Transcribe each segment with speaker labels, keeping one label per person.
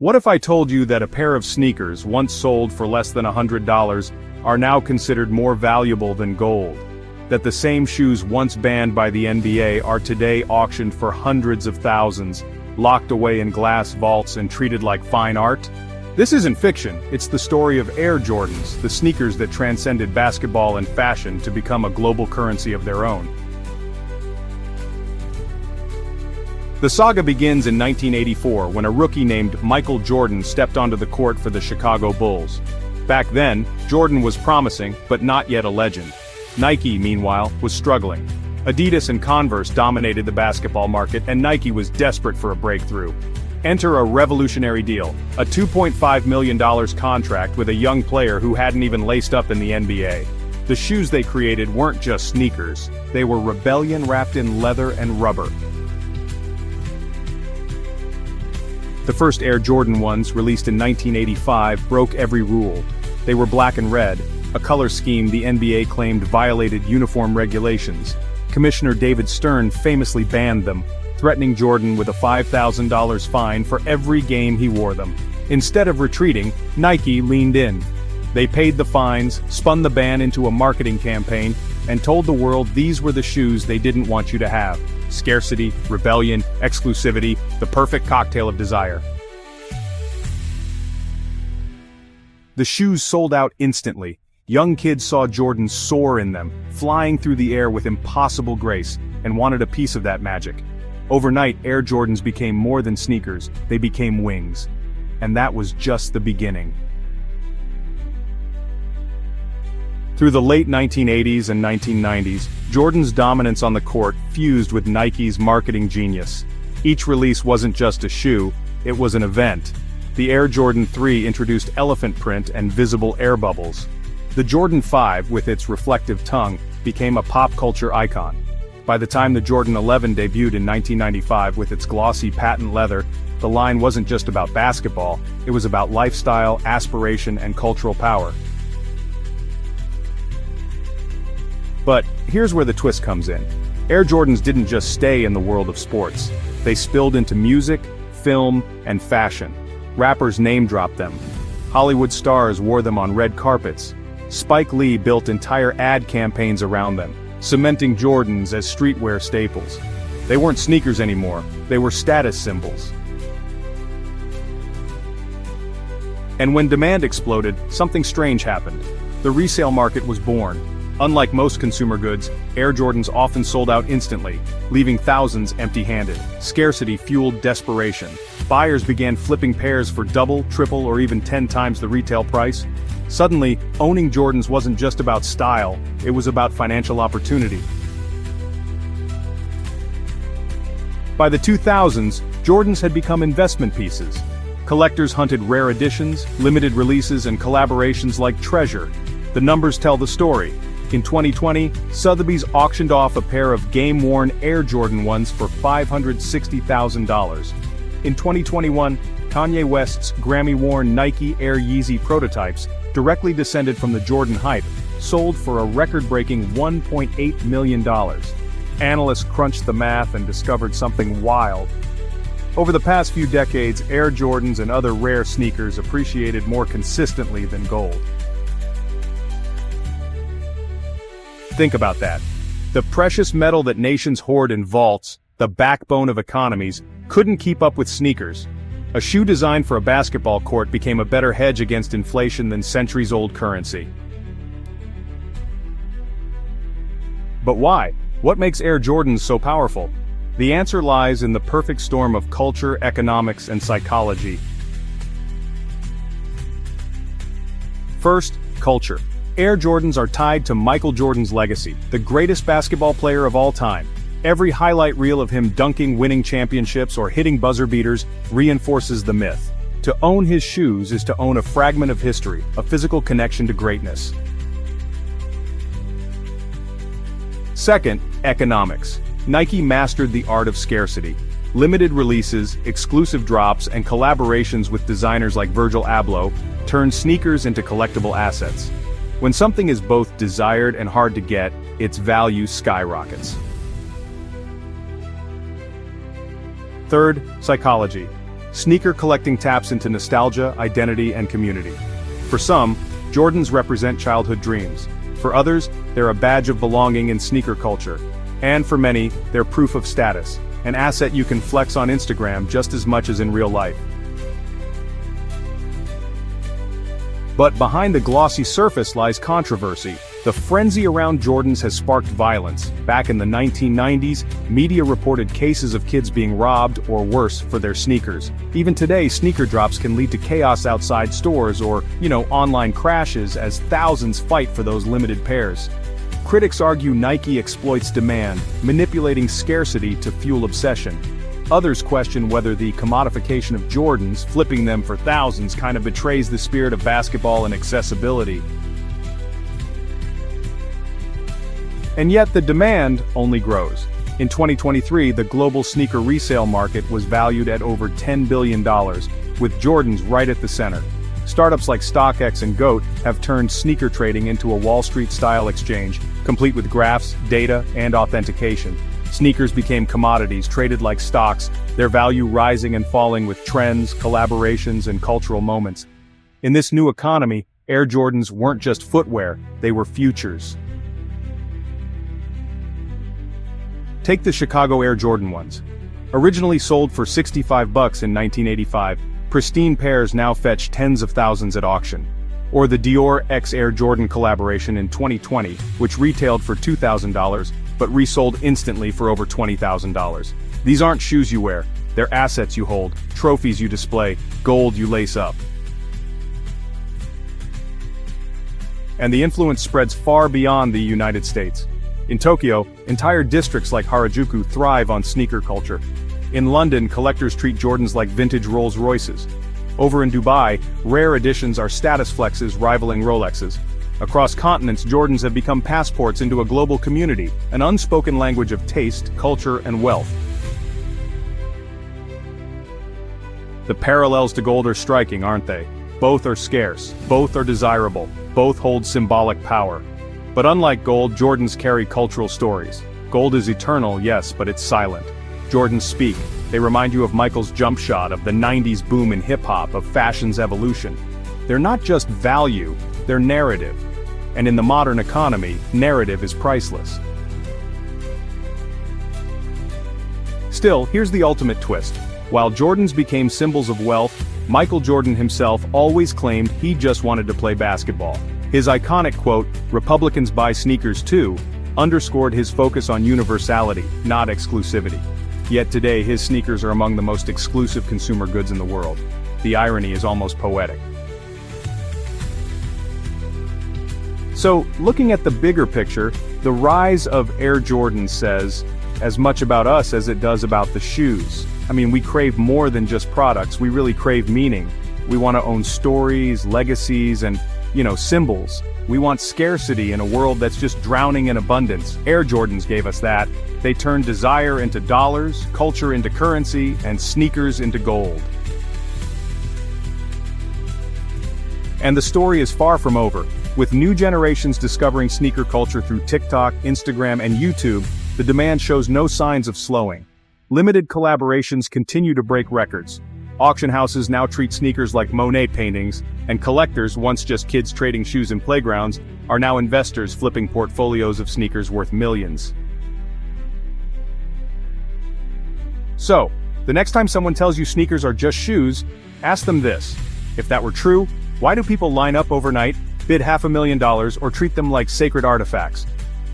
Speaker 1: What if I told you that a pair of sneakers once sold for less than $100 are now considered more valuable than gold? That the same shoes once banned by the NBA are today auctioned for hundreds of thousands, locked away in glass vaults and treated like fine art? This isn't fiction, it's the story of Air Jordans, the sneakers that transcended basketball and fashion to become a global currency of their own. The saga begins in 1984 when a rookie named Michael Jordan stepped onto the court for the Chicago Bulls. Back then, Jordan was promising, but not yet a legend. Nike, meanwhile, was struggling. Adidas and Converse dominated the basketball market, and Nike was desperate for a breakthrough. Enter a revolutionary deal, a $2.5 million contract with a young player who hadn't even laced up in the NBA. The shoes they created weren't just sneakers, they were rebellion wrapped in leather and rubber. The first Air Jordan 1s, released in 1985, broke every rule. They were black and red, a color scheme the NBA claimed violated uniform regulations. Commissioner David Stern famously banned them, threatening Jordan with a $5,000 fine for every game he wore them. Instead of retreating, Nike leaned in. They paid the fines, spun the ban into a marketing campaign, and told the world these were the shoes they didn't want you to have. Scarcity, rebellion, exclusivity, the perfect cocktail of desire. The shoes sold out instantly. Young kids saw Jordan soar in them, flying through the air with impossible grace, and wanted a piece of that magic. Overnight, Air Jordans became more than sneakers, they became wings. And that was just the beginning. Through the late 1980s and 1990s, Jordan's dominance on the court fused with Nike's marketing genius. Each release wasn't just a shoe, it was an event. The Air Jordan 3 introduced elephant print and visible air bubbles. The Jordan 5, with its reflective tongue, became a pop culture icon. By the time the Jordan 11 debuted in 1995 with its glossy patent leather, the line wasn't just about basketball, it was about lifestyle, aspiration, and cultural power. But here's where the twist comes in. Air Jordans didn't just stay in the world of sports. They spilled into music, film, and fashion. Rappers name-dropped them. Hollywood stars wore them on red carpets. Spike Lee built entire ad campaigns around them, cementing Jordans as streetwear staples. They weren't sneakers anymore, they were status symbols. And when demand exploded, something strange happened. The resale market was born. Unlike most consumer goods, Air Jordans often sold out instantly, leaving thousands empty-handed. Scarcity fueled desperation. Buyers began flipping pairs for double, triple, or even 10 times the retail price. Suddenly, owning Jordans wasn't just about style, it was about financial opportunity. By the 2000s, Jordans had become investment pieces. Collectors hunted rare editions, limited releases, and collaborations like treasure. The numbers tell the story. In 2020, Sotheby's auctioned off a pair of game-worn Air Jordan 1s for $560,000. In 2021, Kanye West's Grammy-worn Nike Air Yeezy prototypes, directly descended from the Jordan hype, sold for a record-breaking $1.8 million. Analysts crunched the math and discovered something wild. Over the past few decades, Air Jordans and other rare sneakers appreciated more consistently than gold. Think about that. The precious metal that nations hoard in vaults, the backbone of economies, couldn't keep up with sneakers. A shoe designed for a basketball court became a better hedge against inflation than centuries-old currency. But why? What makes Air Jordans so powerful? The answer lies in the perfect storm of culture, economics, and psychology. First, culture. Air Jordans are tied to Michael Jordan's legacy, the greatest basketball player of all time. Every highlight reel of him dunking, winning championships, or hitting buzzer beaters reinforces the myth. To own his shoes is to own a fragment of history, a physical connection to greatness. Second, economics. Nike mastered the art of scarcity. Limited releases, exclusive drops, and collaborations with designers like Virgil Abloh turned sneakers into collectible assets. When something is both desired and hard to get, its value skyrockets. Third, psychology. Sneaker collecting taps into nostalgia, identity, and community. For some, Jordans represent childhood dreams. For others, they're a badge of belonging in sneaker culture. And for many, they're proof of status, an asset you can flex on Instagram just as much as in real life. But behind the glossy surface lies controversy. The frenzy around Jordans has sparked violence. Back in the 1990s, media reported cases of kids being robbed or worse for their sneakers. Even today, sneaker drops can lead to chaos outside stores or, online crashes as thousands fight for those limited pairs. Critics argue Nike exploits demand, manipulating scarcity to fuel obsession. Others question whether the commodification of Jordans, flipping them for thousands, kind of betrays the spirit of basketball and accessibility. And yet the demand only grows. In 2023, the global sneaker resale market was valued at over $10 billion, with Jordans right at the center. Startups like StockX and GOAT have turned sneaker trading into a Wall Street-style exchange, complete with graphs, data, and authentication. Sneakers became commodities traded like stocks, their value rising and falling with trends, collaborations, and cultural moments. In this new economy, Air Jordans weren't just footwear, they were futures. Take the Chicago Air Jordan 1s. Originally sold for $65 in 1985, pristine pairs now fetch tens of thousands at auction. Or the Dior X Air Jordan collaboration in 2020, which retailed for $2,000, but resold instantly for over $20,000. These aren't shoes you wear, they're assets you hold, trophies you display, gold you lace up. And the influence spreads far beyond the United States. In Tokyo, entire districts like Harajuku thrive on sneaker culture. In London, collectors treat Jordans like vintage Rolls Royces. Over in Dubai, rare editions are status flexes rivaling Rolexes. Across continents, Jordans have become passports into a global community, an unspoken language of taste, culture, and wealth. The parallels to gold are striking, aren't they? Both are scarce, both are desirable, both hold symbolic power. But unlike gold, Jordans carry cultural stories. Gold is eternal, yes, but it's silent. Jordans speak. They remind you of Michael's jump shot, of the 90s boom in hip-hop, of fashion's evolution. They're not just value, they're narrative. And in the modern economy, narrative is priceless. Still, here's the ultimate twist. While Jordans became symbols of wealth, Michael Jordan himself always claimed he just wanted to play basketball. His iconic quote, "Republicans buy sneakers too," underscored his focus on universality, not exclusivity. Yet today, his sneakers are among the most exclusive consumer goods in the world. The irony is almost poetic. So, looking at the bigger picture, the rise of Air Jordan says as much about us as it does about the shoes. I mean, we crave more than just products, we really crave meaning. We want to own stories, legacies, and symbols. We want scarcity in a world that's just drowning in abundance. Air Jordans gave us that. They turned desire into dollars, culture into currency, and sneakers into gold. And the story is far from over. With new generations discovering sneaker culture through TikTok, Instagram, and YouTube, the demand shows no signs of slowing. Limited collaborations continue to break records. Auction houses now treat sneakers like Monet paintings, and collectors, once just kids trading shoes in playgrounds, are now investors flipping portfolios of sneakers worth millions. So, the next time someone tells you sneakers are just shoes, ask them this. If that were true, why do people line up overnight, bid $500,000, or treat them like sacred artifacts?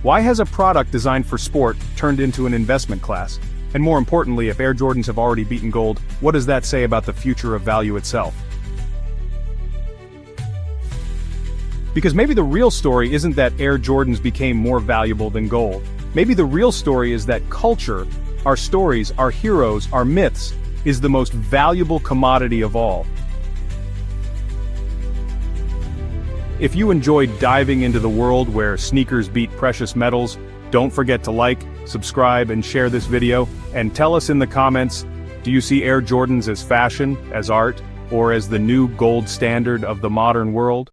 Speaker 1: Why has a product designed for sport turned into an investment class? And more importantly, if Air Jordans have already beaten gold, what does that say about the future of value itself? Because maybe the real story isn't that Air Jordans became more valuable than gold. Maybe the real story is that culture, our stories, our heroes, our myths, is the most valuable commodity of all. If you enjoyed diving into the world where sneakers beat precious metals, don't forget to like, subscribe, and share this video, and tell us in the comments, do you see Air Jordans as fashion, as art, or as the new gold standard of the modern world?